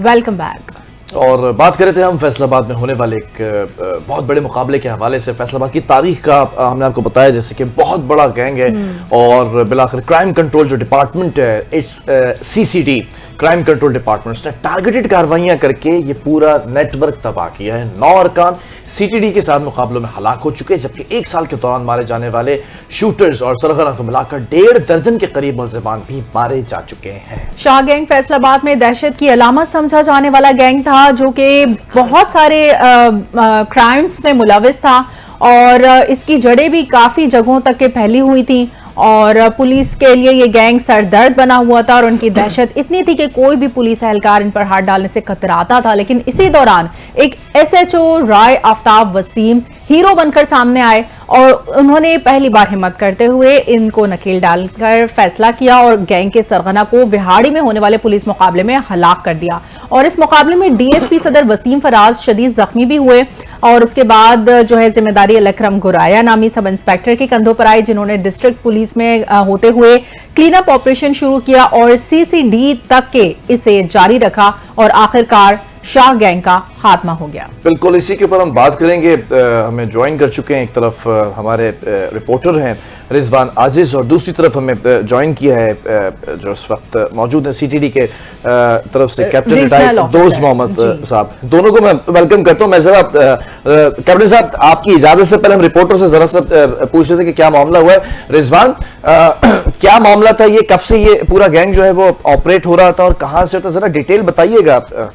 Welcome back. और बात कर रहे थे हम फैसलाबाद में होने वाले एक बहुत बड़े मुकाबले के हवाले से। फैसलाबाद की तारीख का हमने आपको बताया जैसे कि बहुत बड़ा गैंग है और बिलाखिर क्राइम कंट्रोल जो डिपार्टमेंट है, it's CCD crime control department, उसने टारगेटेड कार्रवाइयां करके ये पूरा नेटवर्क तबाह किया है। 9 अरकान CTD के साथ मुकाबलों में हलाक हो चुके हैं, जबकि 1 साल के दौरान मारे जाने वाले शूटर्स और सरगना को मिलाकर 1.5 दर्जन के करीब मुल्जिमान भी मारे जा चुके हैं। शाह गैंग फैसलाबाद में दहशत की अलामत समझा जाने वाला गैंग था, जो कि बहुत सारे क्राइम्स में मुलविस था और इसकी जड़ें भी काफी जगहों तक के फैली हुई थी और पुलिस के लिए ये गैंग सरदर्द बना हुआ था और उनकी दहशत इतनी थी कि कोई भी पुलिस एहलकार इन पर हाथ डालने से कतराता था। लेकिन इसी दौरान एक SHO राय आफ्ताब वसीम हीरो बनकर सामने आए और उन्होंने पहली बार हिम्मत करते हुए इनको नकेल डालकर फैसला किया और गैंग के सरगना को बिहाड़ी में होने वाले पुलिस मुकाबले में हलाक कर दिया। और इस मुकाबले में DSP सदर वसीम फराज शदीद जख्मी भी हुए और उसके बाद जो है जिम्मेदारी अलक्रम गुराया नामी सब इंस्पेक्टर के कंधों पर आई, जिन्होंने डिस्ट्रिक्ट पुलिस में होते हुए क्लीन अप ऑपरेशन शुरू किया और CCD तक के इसे जारी रखा और आखिरकार शाह गैंग का खात्मा हो गया। बिल्कुल, इसी के ऊपर हम बात करेंगे। हमें ज्वाइन कर चुके हैं, एक तरफ हमारे रिपोर्टर हैं रिजवान आजिज और दूसरी तरफ हमें ज्वाइन किया है जो इस वक्त मौजूद है CTD के तरफ से कैप्टन रिटायर्ड दोस्त मोहम्मद साहब। दोनों को मैं वेलकम करता हूं। मैं जरा कैप्टन साहब आपकी इजाजत से पहले हम रिपोर्टर से जरा सा पूछ रहे थे कि क्या मामला हुआ है। रिजवान, क्या मामला था ये, कब से ये पूरा गैंग जो है वो ऑपरेट हो रहा था और कहां से होता, जरा डिटेल बताइएगा आप।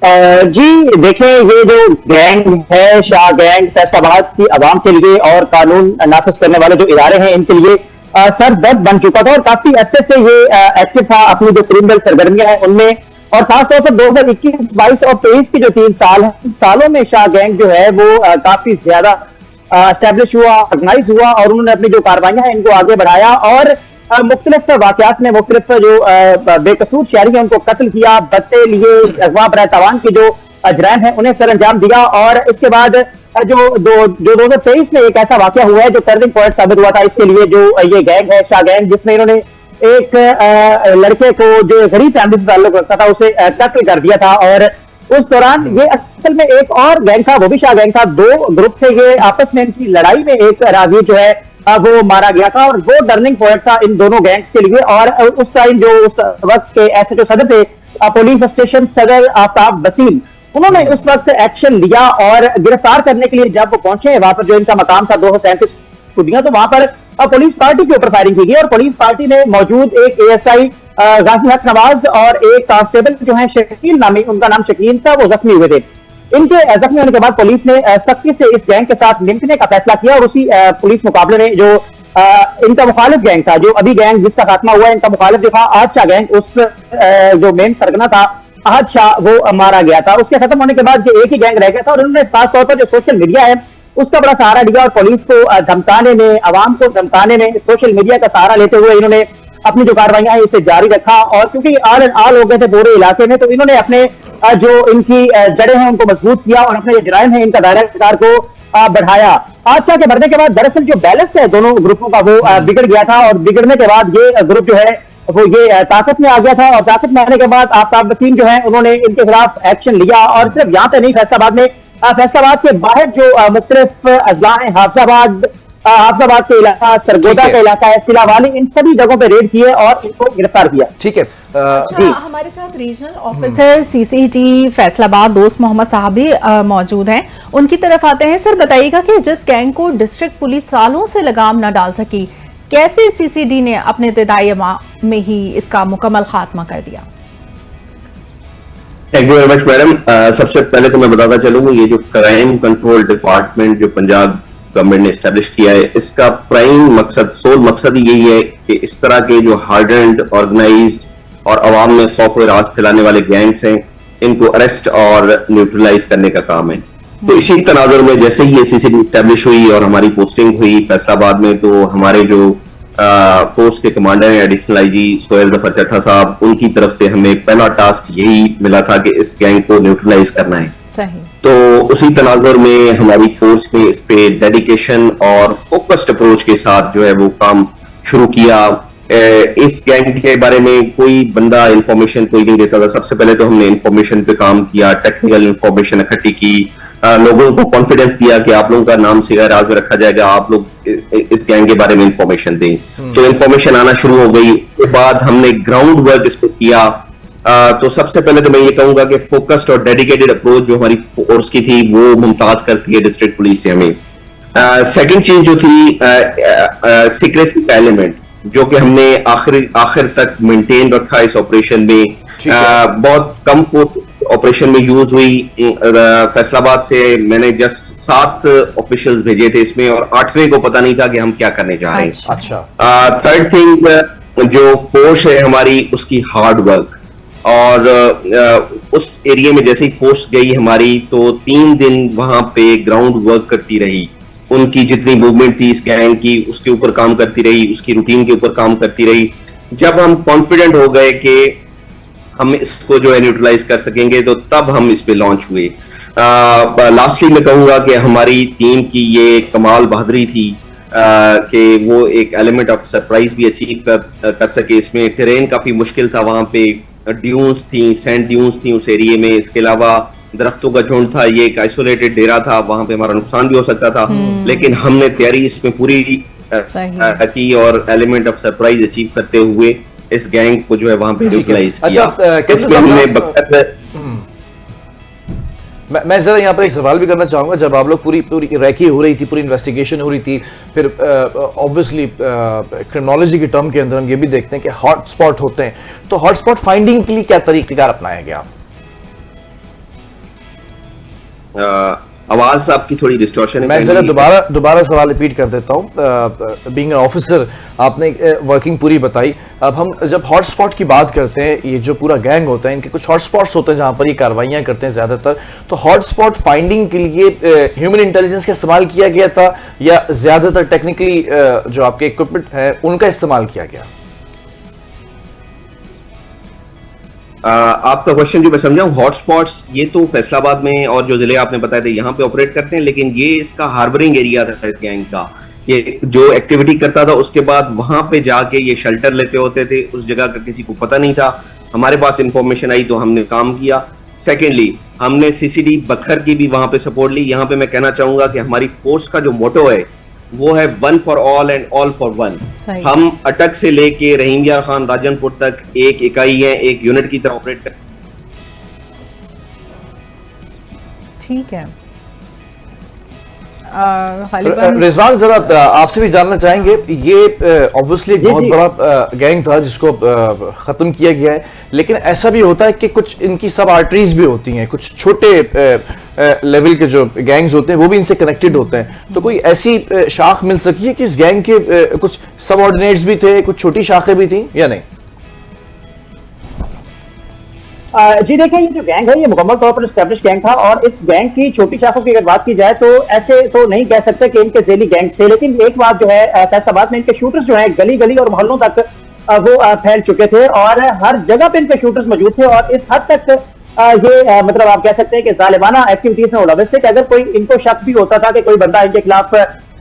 जी देखिए, ये जो गैंग है शाह गैंग फैसलाबाद की आवाम के लिए और कानून नाफिज करने वाले जो इदारे हैं इनके लिए सर दर्द बन चुका था और काफी अरसे से ये एक्टिव था अपनी जो क्रिमिनल सरगर्मियां हैं उनमें। और खासतौर पर 2021, 22 और 23 की जो 3 साल हैं, सालों में शाह गैंग जो है वो काफी ज्यादा एस्टेब्लिश हुआ, ऑर्गेनाइज हुआ और उन्होंने अपनी जो कार्रवाइयां हैं इनको आगे बढ़ाया और मुख्तलिफ वाकयात में मुख्तलिफ जो बेकसूर शहरी हैं उनको कत्ल किया, बत्ते लिए, अगवा बराए तावान की जो अजराम है उन्हें सर अंजाम दिया। और इसके बाद जो 2023 में एक ऐसा वाकया हुआ है जो टर्निंग पॉइंट साबित हुआ था इसके लिए, जो ये गैंग है शाह गैंग, जिसमें इन्होंने एक लड़के को जो गरीब फैमिली से ताल्लुक रखता था उसे कत्ल कर दिया था। और उस दौरान ये असल में एक और गैंग था, वो भी शाह गैंग था। 2 ग्रुप थे ये, आपस में इनकी लड़ाई में एक रागी जो है वो मारा गया था और वो टर्निंग पॉइंट था इन दोनों गैंग्स के लिए। और उस टाइम जो उस वक्त के SHO सदर थे पुलिस स्टेशन सदर आफ्ताब वसीम, उन्होंने उस वक्त एक्शन लिया और गिरफ्तार करने के लिए जब वो पहुंचे वहां पर जो इनका मकाम था 237 फुटियां, तो वहां पर पुलिस पार्टी के ऊपर फायरिंग की गई और पुलिस पार्टी में मौजूद एक ASI गाजी हक नवाज और एक कांस्टेबल जो है शकील नामी, उनका नाम शकील था, वो जख्मी हुए थे। इनके जख्मी होने के बाद पुलिस ने सख्ती से इस गैंग के साथ निपटने का फैसला किया और उसी पुलिस मुकाबले में जो इनका मुखालिफ गैंग था, जो अभी गैंग जिसका खात्मा हुआ है, इनका मुखालिफ जो था आहद शाह गैंग, उस जो मेन सरगना था आहद शाह, वो मारा गया था। उसके खत्म होने के बाद जो एक ही गैंग रह गया था और उन्होंने खासतौर पर जो सोशल मीडिया है उसका बड़ा सहारा लिया और पुलिस को धमकाने में, आवाम को धमकाने में सोशल मीडिया का सहारा लेते हुए इन्होंने अपनी जो कार्रवाइयां हैं उसे जारी रखा। और क्योंकि आल हो गए थे पूरे इलाके में, तो इन्होंने अपने जो इनकी जड़ें हैं उनको मजबूत किया और अपने जो जराइम है इनका दायरा इख्तियार को बढ़ाया। आहद शाह के मरने के बाद दरअसल जो बैलेंस है दोनों ग्रुपों का वो बिगड़ गया था और बिगड़ने के बाद ये ग्रुप जो है वो ये ताकत में आ गया था और ताकत में आने के बाद आफ्ताब वसीम जो है उन्होंने इनके खिलाफ एक्शन लिया। और सिर्फ यहाँ पे नहीं, फैसलाबाद के बाहर जो मुख्तलिफ अजला है, हाफजाबाद के इलाका, सरगोदा का इलाका है, सिलावाली, इन सभी जगहों पे रेड किए और इनको गिरफ्तार किया। ठीक है। हमारे साथ रीजनल ऑफिसर CCD फैसलाबाद दोस्त मोहम्मद साहब भी मौजूद हैं, उनकी तरफ आते हैं। सर बताइएगा कि जिस गैंग को डिस्ट्रिक्ट पुलिस सालों से लगाम न डाल सकी, कैसे CCD ने अपने इब्तदाई में ही इसका मुकम्मल खात्मा कर दिया? Thank you very much madam. सबसे पहले तो मैं बताता चलूंगा, ये जो क्राइम कंट्रोल डिपार्टमेंट जो पंजाब गवर्नमेंट ने एस्टेब्लिश किया है, इसका प्राइम मकसद, सोल मकसद ही यही है कि इस तरह के जो हार्डेंड, ऑर्गेनाइज्ड और अवाम में खौफ और राज फैलाने वाले गैंग्स हैं, इनको अरेस्ट और न्यूट्रलाइज करने का काम है। तो इसी तनाजुर में जैसे ही ये CCD एस्टेब्लिश हुई और हमारी पोस्टिंग हुई फैसलाबाद में, तो हमारे जो फोर्स के कमांडर हैं एडिशनल IG सोहेल जफर चट्टा साहब, उनकी तरफ से हमें पहला टास्क यही मिला था कि इस गैंग को न्यूट्रलाइज करना है। सही। तो उसी तनाजुर में हमारी फोर्स ने इस पे डेडिकेशन और फोकस्ड अप्रोच के साथ जो है वो काम शुरू किया इस गैंग के बारे में कोई बंदा इंफॉर्मेशन कोई नहीं देता था। सबसे पहले तो हमने इंफॉर्मेशन पे काम किया, टेक्निकल इंफॉर्मेशन इकट्ठी की, लोगों को कॉन्फिडेंस दिया कि आप लोगों का नाम सिगा राज में रखा जाएगा, आप लोग इस गैंग के बारे में इंफॉर्मेशन दें। तो इंफॉर्मेशन आना शुरू हो गई। उसके बाद हमने ग्राउंड वर्क इस पर किया। तो सबसे पहले तो मैं ये कहूंगा कि फोकस्ड और डेडिकेटेड अप्रोच जो हमारी फोर्स की थी वो मुमताज करती है डिस्ट्रिक्ट पुलिस से हमें। सेकंड चीज जो थी सीक्रेसी का एलिमेंट, जो कि हमने आखिर तक मेंटेन रखा इस ऑपरेशन में। बहुत कम फोर्स ऑपरेशन में यूज हुई। फैसलाबाद से मैंने जस्ट 7 ऑफिशियल्स भेजे थे इसमें, और 8वें को पता नहीं था कि हम क्या करने जा रहे हैं। अच्छा। थर्ड थिंग, जो फोर्स है हमारी उसकी हार्ड वर्क, और उस एरिया में जैसे ही फोर्स गई हमारी तो 3 दिन वहां पे ग्राउंड वर्क करती रही। उनकी जितनी मूवमेंट थी इस गैंग की उसके ऊपर काम करती रही, उसकी रूटीन के ऊपर काम करती रही। जब हम कॉन्फिडेंट हो गए कि हम इसको जो है न्यूट्रलाइज कर सकेंगे तो तब हम इस पे लॉन्च हुए। लास्टली मैं कहूंगा कि हमारी टीम की ये कमाल बहादुरी थी कि वो एक एलिमेंट ऑफ सरप्राइज भी अचीव कर सके। इसमें टेरेन काफी मुश्किल था, वहां पे ड्यून्स थी, सैंड ड्यून्स थी उस एरिया में। इसके अलावा दरख्तों का झुंड था, ये एक आइसोलेटेड डेरा था, वहां पे हमारा नुकसान भी हो सकता था। लेकिन हमने तैयारी इसमें पूरी की और एलिमेंट ऑफ सरप्राइज अचीव करते हुए इस गैंग को जो है वहां पे न्यूट्रलाइज किया। इसमें हमने मैं जरा यहाँ पर एक सवाल भी करना चाहूंगा। जब आप लोग पूरी रैकी हो रही थी, पूरी इन्वेस्टिगेशन हो रही थी, फिर ऑब्वियसली क्रिमिनोलॉजी के टर्म के अंदर हम ये भी देखते हैं कि हॉट स्पॉट होते हैं, तो हॉट स्पॉट फाइंडिंग के लिए क्या तरीकेकार अपनाया गया? आवाज आपकी थोड़ी डिस्टॉर्शन है। मैं जरा दोबारा सवाल रिपीट कर देता हूँ। बीइंग एन ऑफिसर आपने वर्किंग पूरी बताई। अब हम जब हॉट स्पॉट की बात करते हैं, ये जो पूरा गैंग होता है इनके कुछ हॉट स्पॉट्स होते हैं जहां पर ये कार्रवाइयां करते हैं ज्यादातर, तो हॉट स्पॉट फाइंडिंग के लिए ह्यूमन इंटेलिजेंस का इस्तेमाल किया गया था या ज्यादातर टेक्निकली जो आपके इक्विपमेंट है उनका इस्तेमाल किया गया? आपका क्वेश्चन जो मैं समझा हूं, हॉटस्पॉट्स ये तो फैसलाबाद में और जो जिले आपने बताए थे यहाँ पे ऑपरेट करते हैं, लेकिन ये इसका हार्बरिंग एरिया था इस गैंग का। ये जो एक्टिविटी करता था उसके बाद वहां पे जाके ये शेल्टर लेते होते थे, उस जगह का किसी को पता नहीं था। हमारे पास इंफॉर्मेशन आई तो हमने काम किया। सेकेंडली, हमने सीसीडी बखर की भी वहां पे सपोर्ट ली। यहाँ पे मैं कहना चाहूंगा कि हमारी फोर्स का जो मोटो है वो है 1 for all and all for 1। हम अटक से लेके रहीम यार खान राजनपुर तक एक इकाई है, एक यूनिट की तरह ऑपरेट कर। ठीक है। रिजवान, जरा आपसे भी जानना चाहेंगे, ये ऑब्वियसली एक बहुत बड़ा गैंग था जिसको खत्म किया गया है, लेकिन ऐसा भी होता है कि कुछ इनकी सब आर्टरीज भी होती हैं, कुछ छोटे लेवल के जो गैंग्स होते हैं वो भी इनसे कनेक्टेड होते हैं। तो कोई ऐसी शाख मिल सकी है कि इस गैंग के कुछ सबऑर्डिनेट्स भी थे, कुछ छोटी शाखें भी थी या नहीं? जी देखिए, ये जो गैंग है ये मुकम्मल तौर पर एस्टैब्लिश गैंग था, और इस गैंग की छोटी शाखों की अगर बात की जाए तो ऐसे तो नहीं कह सकते कि इनके ज़ेली गैंग्स थे। लेकिन एक बात जो है, फैसलाबाद में इनके शूटर्स जो है गली गली और मोहल्लों तक वो फैल चुके थे, और हर जगह पे इनके शूटर्स मौजूद थे। और इस हद तक ये मतलब आप कह सकते हैं कि जालिमाना एक्टिविटीज में मुलविस थे कि अगर कोई इनको शक भी होता था कि कोई बंदा इनके खिलाफ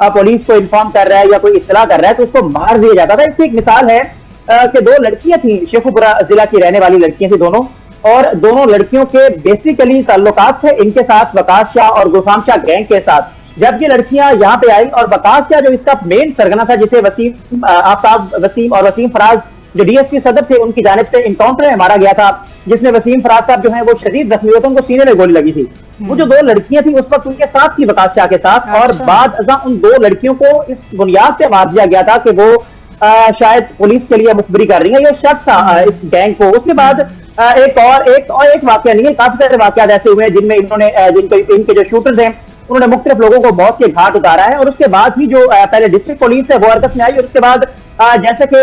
पुलिस को इन्फॉर्म कर रहा है या कोई इत्तला कर रहा है तो उसको मार दिया जाता था। इसकी एक मिसाल है कि 2 लड़कियां थी, शेखुपुरा जिला की रहने वाली लड़कियां थी दोनों, और दोनों लड़कियों के बेसिकली ताल्लुकात थे इनके साथ वकास शाह और गुलफाम शाह गैंग के साथ। जब ये लड़कियां यहाँ पे आई और वकास शाह जो इसका मेन सरगना था, जिसे वसीम आफ्ताब वसीम और वसीम फराज जो डीएसपी सदर थे उनकी जानिब से इनकाउंटर में मारा गया था, जिसमें वसीम फराज साहब जो है वो शदीद जख्मी हुए थे, उनको सीने में गोली लगी थी। वो जो 2 लड़कियां थी उस वक्त उनके साथ थी वकास शाह के साथ, और बाद अज़ा उन 2 लड़कियों को इस बुनियाद पे मार दिया गया था कि वो शायद पुलिस के लिए मुखबरी कर रही है, ये शक था इस गैंग को। उसके बाद एक वाकया नहीं है, काफी सारे वाकयात ऐसे हुए हैं जिनमें इन्होंने इनके जो शूटर्स हैं उन्होंने मुख्तलिफ लोगों को मौत के घाट उतारा है। और उसके बाद ही जो पहले डिस्ट्रिक्ट पुलिस है वो हरकत में आई, और उसके बाद जैसे कि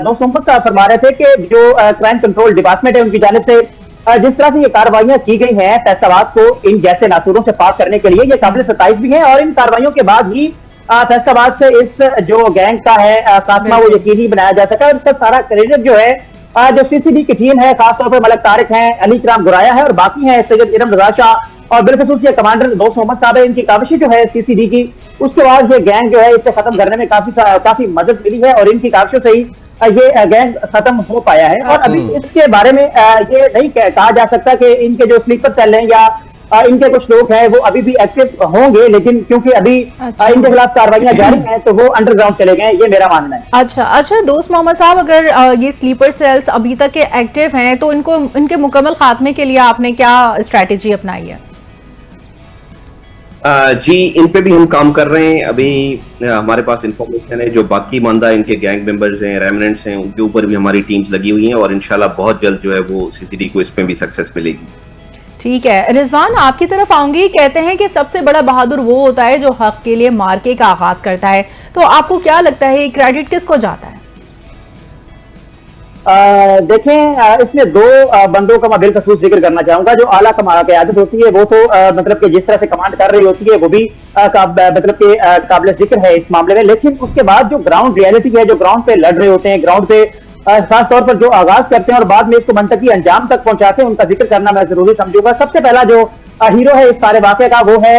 दोस्त मोहम्मद साहब फरमा रहे थे कि जो क्राइम कंट्रोल डिपार्टमेंट है उनकी जानिब से जिस तरह से ये कार्रवाइयां की गई हैं फैसलाबाद को इन जैसे नासूरों से पाक करने के लिए, ये काबिल सताइश भी है। और इन कार्रवाइयों के बाद ही फैसलाबाद से इस जो गैंग का है खात्मा वो यकीनी बनाया जा सका। और इसका सारा क्रेडिट जो है जो सीसीडी की टीम है, खासतौर पर मलक तारिक हैं, अली इकराम गुराया है और बाकी हैं सैयद इरम रजा शाह और बिलखसूस ये कमांडर दोस्त मोहम्मद साहब है, इनकी काविश जो है सीसीडी की, उसके बाद ये गैंग जो है इसे खत्म करने में काफी मदद मिली है। और इनकी काविशों से ही ये गैंग खत्म हो पाया है। और अभी इसके बारे में ये नहीं कहा जा सकता कि इनके जो स्लीपर सेल हैं या इनके कुछ लोग हैं वो अभी भी एक्टिव होंगे, लेकिन क्योंकि अभी इनके खिलाफ कार्रवाइयां जारी हैं तो वो अंडरग्राउंड चले गए, ये मेरा मानना है। अच्छा दोस्त मोहम्मद साहब, अगर ये स्लीपर सेल्स अभी तक के एक्टिव हैं तो इनके मुकम्मल खात्मे के लिए आपने क्या स्ट्रैटेजी अपनाई है? जी, इन पे भी हम काम कर रहे हैं। अभी हमारे पास इंफॉर्मेशन है जो बाकी मानदा इनके गैंग मेंबर्स हैं, रेमिनेंट्स हैं, उनके ऊपर भी हमारी टीम्स लगी हुई हैं और इंशाल्लाह बहुत जल्द जो है वो सीसीडी को इसमें भी सक्सेस मिलेगी। ठीक है, रिजवान आपकी तरफ आऊंगी। कहते हैं कि सबसे बड़ा बहादुर वो होता है जो हक के लिए मार्के का आगाज करता है, तो आपको क्या लगता है क्रेडिट किसको जाता है? देखें, इसमें दो बंदों का मैं बिलखसूस जिक्र करना चाहूंगा। जो आला क़यादत होती है वो तो मतलब कि जिस तरह से कमांड कर रही होती है वो भी मतलब कि काबिल जिक्र है इस मामले में, लेकिन उसके बाद जो ग्राउंड रियलिटी है, जो ग्राउंड पे लड़ रहे होते हैं, ग्राउंड पे खास तौर पर जो आगाज करते हैं और बाद में इसको मंतकी अंजाम तक पहुंचाते हैं, उनका जिक्र करना मैं जरूरी समझूंगा। सबसे पहला जो हीरो है इस सारे वाकये का वो है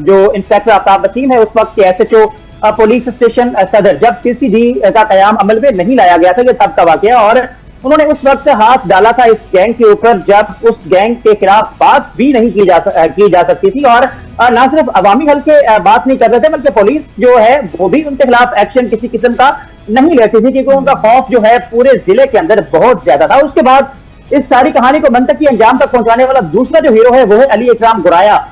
जो इंस्पेक्टर आफ्ताब वसीम है, उस वक्त के SHO पुलिस स्टेशन सदर, जब सीसीडी का कयाम अमल में नहीं लाया गया था, ये तब का वाकया। और उन्होंने उस वक्त हाथ डाला था इस गैंग के ऊपर जब उस गैंग के खिलाफ बात भी नहीं की जा सकती थी, और ना सिर्फ अवामी हल्के बात नहीं कर रहे थे बल्कि पुलिस जो है वो भी उनके खिलाफ एक्शन किसी किस्म का नहीं लेती थी, क्योंकि उनका खौफ जो है पूरे जिले के अंदर बहुत ज्यादा था। उसके बाद इस सारी कहानी को मंतकी अंजाम तक पहुंचाने वाला दूसरा जो हीरो है वो है अली इकराम गुराया,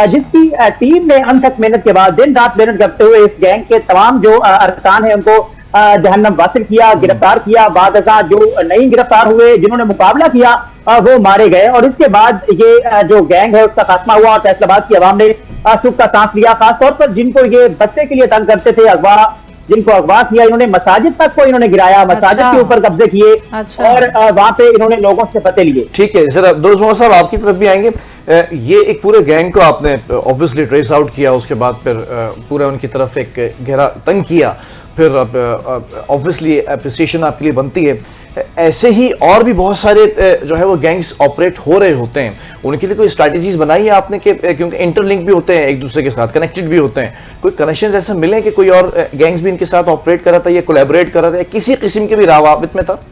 जिसकी टीम ने अनथक मेहनत के बाद दिन रात मेहनत करते हुए इस गैंग के तमाम जो अरकान है उनको जहन्नम वासिल किया, गिरफ्तार किया। बाद जो नहीं गिरफ्तार हुए, जिन्होंने मुकाबला किया, वो मारे गए। और इसके बाद ये जो गैंग है उसका खात्मा हुआ और फैसलाबाद की आवाम ने सुख का सांस लिया। खासतौर पर जिनको ये बच्चे के लिए तंग करते थे, जिनको अगवा किया, इन्होंने मसाजिद तक को इन्होंने गिराया, मसाजिद के ऊपर कब्जे किए और वहां पे इन्होंने लोगों से पते लिए। ठीक है, जरा दोस्त मोहम्मद साहब आपकी तरफ भी आएंगे। ये एक पूरे गैंग को आपने ऑब्वियसली ट्रेस आउट किया, उसके बाद फिर पूरा उनकी तरफ एक घेरा तंग किया, फिर ऑब्वियसली अप्रिसिएशन आपके लिए बनती है। ऐसे ही और भी बहुत सारे जो है वो गैंग्स ऑपरेट हो रहे होते हैं, उनके लिए कोई स्ट्रैटेजीज बनाई है आपने कि क्योंकि इंटरलिंक भी होते हैं एक दूसरे के साथ, कनेक्टेड भी होते हैं, कोई कनेक्शंस ऐसे मिले कि कोई और गैंग्स भी इनके साथ ऑपरेट कर रहा था या कोलैबोरेट कर रहा था या किसी किस्म के भी रावाबित में था?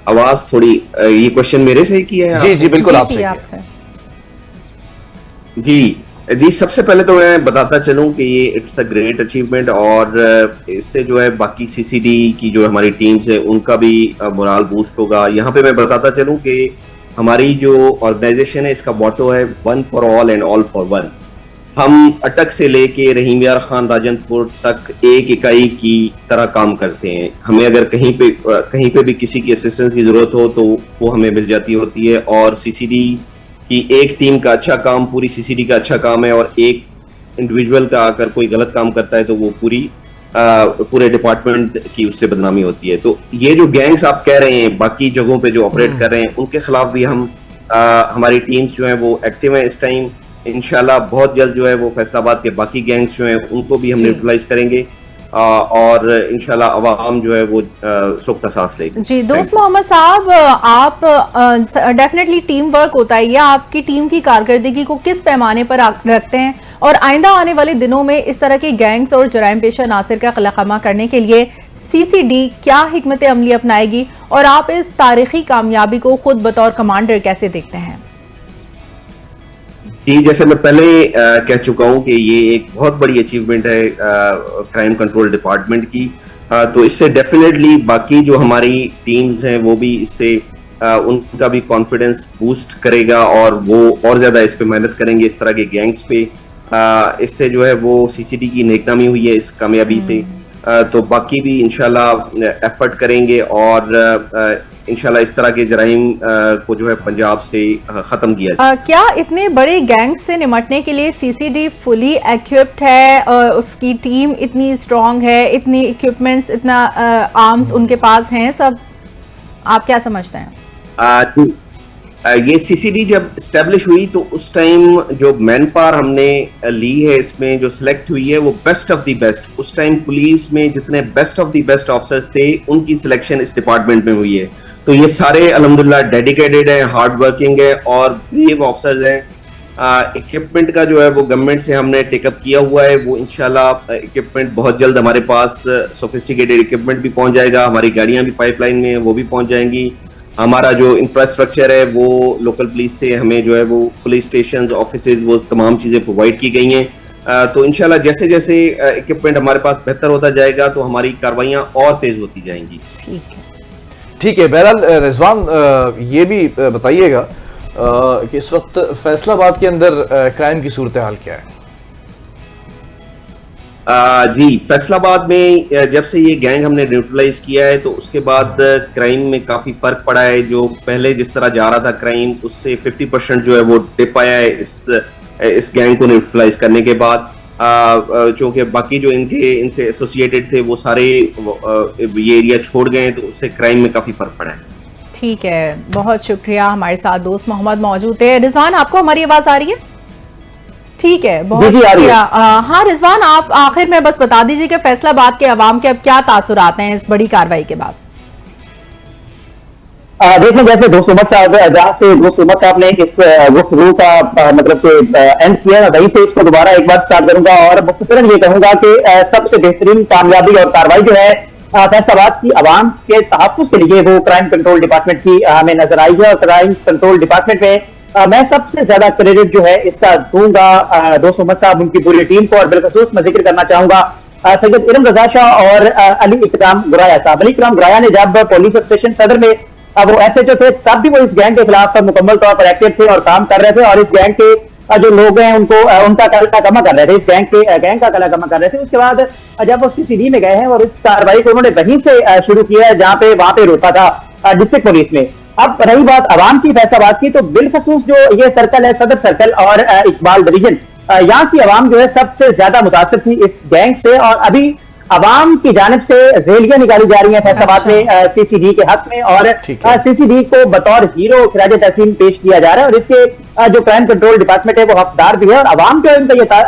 आवाज थोड़ी ये क्वेश्चन मेरे से किया है? जी बिल्कुल आपसे। जी, सबसे पहले तो मैं बताता चलूं कि ये इट्स अ ग्रेट अचीवमेंट और इससे जो है बाकी सीसीडी की जो हमारी टीम्स है उनका भी मोराल बूस्ट होगा। यहाँ पे मैं बताता चलूं कि हमारी जो ऑर्गेनाइजेशन है इसका मोटो है one for all and all for one. हम अटक से लेके रहीम यार खान राजनपुर तक एक इकाई की तरह काम करते हैं। हमें अगर कहीं पे भी किसी की असिस्टेंस की जरूरत हो तो वो हमें मिल जाती होती है, और सीसीडी कि एक टीम का अच्छा काम पूरी सीसीडी का अच्छा काम है, और एक इंडिविजुअल का अगर कोई गलत काम करता है तो वो पूरे डिपार्टमेंट की उससे बदनामी होती है। तो ये जो गैंग्स आप कह रहे हैं बाकी जगहों पे जो ऑपरेट कर रहे हैं उनके खिलाफ भी हम हमारी टीम्स जो है वो एक्टिव है इस टाइम। इंशाल्लाह बहुत जल्द जो है वो फैसलाबाद के बाकी गैंग्स जो हैं उनको भी हम न्यूट्रलाइज करेंगे और इंशाल्लाह अवाम जो है वो सुख का सांस लेगी। जी दोस्त मोहम्मद साहब, आप डेफिनेटली टीम वर्क होता है, या आपकी टीम की कारकर्दगी को किस पैमाने पर रखते हैं, और आइंदा आने वाले दिनों में इस तरह के गैंग्स और जराइम पेशा नासिर का खिलाफा करने के लिए सीसीडी क्या हिकमत अमली अपनाएगी, और आप इस तारीखी कामयाबी को खुद बतौर कमांडर कैसे देखते हैं? जी, जैसे मैं पहले कह चुका हूं कि ये एक बहुत बड़ी अचीवमेंट है क्राइम कंट्रोल डिपार्टमेंट की, तो इससे डेफिनेटली बाकी जो हमारी टीम्स हैं वो भी इससे उनका भी कॉन्फिडेंस बूस्ट करेगा और वो और ज्यादा इस पे मेहनत करेंगे इस तरह के गैंग्स पे। इससे जो है वो सीसीडी की नेकनामी हुई है इस कामयाबी से, तो बाकी भी इंशाल्लाह एफर्ट करेंगे और इंशाल्लाह इस तरह के जराइम को जो है पंजाब से खत्म किया जाए। क्या इतने बड़े गैंग से निपटने के लिए सीसीडी फुली इक्विप्ड है, उसकी टीम इतनी स्ट्रांग है, इतनी इक्विपमेंट्स, इतना आर्म्स उनके पास हैं सब, आप क्या समझते हैं? ये सीसीडी जब एस्टेब्लिश हुई तो उस टाइम जो मैन पावर हमने ली है इसमें जो सिलेक्ट हुई है वो बेस्ट ऑफ द बेस्ट, उस टाइम पुलिस में जितने best of the best officers थे उनकी सिलेक्शन इस डिपार्टमेंट में हुई है। तो ये सारे अल्हम्दुलिल्लाह डेडिकेटेड हैं, हार्ड वर्किंग है और ब्रेव ऑफिसर्स हैं इक्विपमेंट का जो है वो गवर्नमेंट से हमने टेकअप किया हुआ है, वो इंशाल्लाह इक्विपमेंट बहुत जल्द हमारे पास सोफिस्टिकेटेड इक्विपमेंट भी पहुंच जाएगा, हमारी गाड़ियां भी पाइपलाइन में वो भी पहुंच जाएंगी। हमारा जो इंफ्रास्ट्रक्चर है वो लोकल पुलिस से हमें जो है वो पुलिस स्टेशन ऑफिसेज वो तमाम चीजें प्रोवाइड की गई हैं। तो इंशाल्लाह जैसे जैसे इक्विपमेंट हमारे पास बेहतर होता जाएगा तो हमारी कार्रवाइयां और तेज होती जाएंगी। ठीक है। बहरहाल रिजवान ये भी बताइएगा कि इस वक्त फैसलाबाद के अंदर क्राइम की सूरत हाल क्या है? जी, फैसलाबाद में जब से ये गैंग हमने न्यूट्रलाइज किया है तो उसके बाद क्राइम में काफी फर्क पड़ा है। जो पहले जिस तरह जा रहा था क्राइम, उससे 50% जो है वो डिप आया है इस गैंग को न्यूट्रलाइज करने के बाद। चूंकि बाकी जो इनसे एसोसिएटेड थे वो सारे ये एरिया छोड़ गए तो उससे क्राइम में काफी फर्क पड़ा है। ठीक है, बहुत शुक्रिया। हमारे साथ दोस्त मोहम्मद मौजूद है। रिजवान, आपको हमारी आवाज आ रही है? ठीक है, बहुत शुक्रिया। हाँ रिजवान, आप आखिर में बस बता दीजिए कि फैसलाबाद के अवाम के अब क्या तासुरात हैं इस बड़ी कार्रवाई के बाद? देख लें, जैसे दोस्त उमर साहब, जहाँ से दोस्त उमर साहब ने इस गुफ्तगू का मतलब एंड किया, वहीं से इसको दोबारा एक बार स्टार्ट करूंगा और मुख्तसरन ये कहूंगा कि सबसे बेहतरीन कामयाबी और कार्रवाई जो है फैसलाबाद की आवाम के तहफ्फुज़ के लिए वो क्राइम कंट्रोल डिपार्टमेंट की हमें नजर आई है। और क्राइम कंट्रोल डिपार्टमेंट में मैं सबसे ज्यादा क्रेडिट जो है इसका दूंगा दोस्त मोहम्मद साहब, उनकी पूरी टीम को, और बिलखसूस मैं जिक्र करना चाहूंगा सैयद इरम रजा शाह और अली इकराम गुराया साहब। अली इकराम गुराया ने जब पुलिस स्टेशन सदर में वो SHO थे तब भी वो इस गैंग के खिलाफ मुकम्मल तौर पर एक्टिव थे और काम कर रहे थे, और इस गैंग के जो लोग हैं उनको उनका कलाकमा कर रहे थे, इस गैंग का कलाकमा कर रहे थे। उसके बाद जब वो CCD में गए हैं और इस कार्रवाई को उन्होंने वहीं से शुरू किया है जहां पे वहां पे रोका था डिस्ट्रिक्ट पुलिस में। अब रही बात अवाम की फैसलाबाद की, तो बिलखसूस जो ये सर्कल है, सदर सर्कल और इकबाल डिवीजन, यहाँ की अवाम जो है सबसे ज्यादा मुतासिर थी इस गैंग से, और अभी अवाम की जानिब से रैलियां निकाली जा रही हैं फैसलाबाद में CCD के हक में, और CCD को बतौर हीरो खिराज तहसीन पेश किया जा रहा है। और इसके जो क्राइम कंट्रोल डिपार्टमेंट है वो हकदार भी है। और अवाम के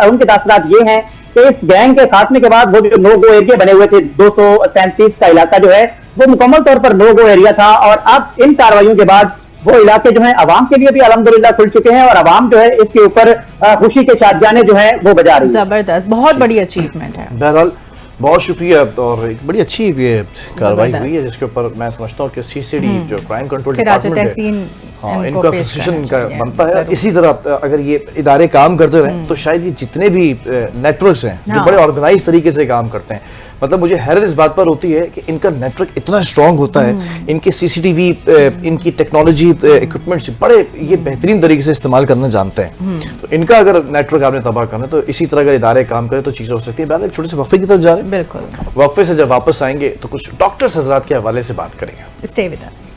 उनके तासरात ये हैं कि इस गैंग के खात्मे के बाद वो जो नो गो एरिया बने हुए थे, 237 का इलाका जो है वो मुकम्मल तौर पर नो गो एरिया था, और अब इन कार्रवाइयों के बाद वो इलाके जो है अवाम के लिए भी अल्हम्दुलिल्लाह खुल चुके हैं, और अवाम जो है इसके ऊपर खुशी के शादियाने जो है वो बजा रही है। जबरदस्त, बहुत बड़ी अचीवमेंट है। बहरहाल बहुत शुक्रिया, और एक बड़ी अच्छी ये कार्रवाई हुई है जिसके ऊपर मैं समझता हूँ कि CCD जो क्राइम कंट्रोल डिपार्टमेंट है, हाँ, इनका पोजीशन इनका बनता है। इसी तरह अगर ये इदारे काम करते रहे तो शायद ये जितने भी नेटवर्क्स हैं जो बड़े ऑर्गेनाइज तरीके से काम करते हैं, मतलब मुझे हैरत इस बात पर होती है कि इनका नेटवर्क इतना स्ट्रांग होता है, इनके CCTV इनकी टेक्नोलॉजी इक्विपमेंट्स बड़े ये बेहतरीन तरीके से इस्तेमाल करना जानते हैं। तो इनका अगर नेटवर्क आपने तबाह करना तो इसी तरह अगर इदारे काम करें तो चीज़ें हो सकती है। पहले छोटे से वक्फे की तरफ जा रहे हैं, बिल्कुल। वक्फे से जब वापस आएंगे तो कुछ डॉक्टर्स हजरात के हवाले से बात करेंगे। Stay with us.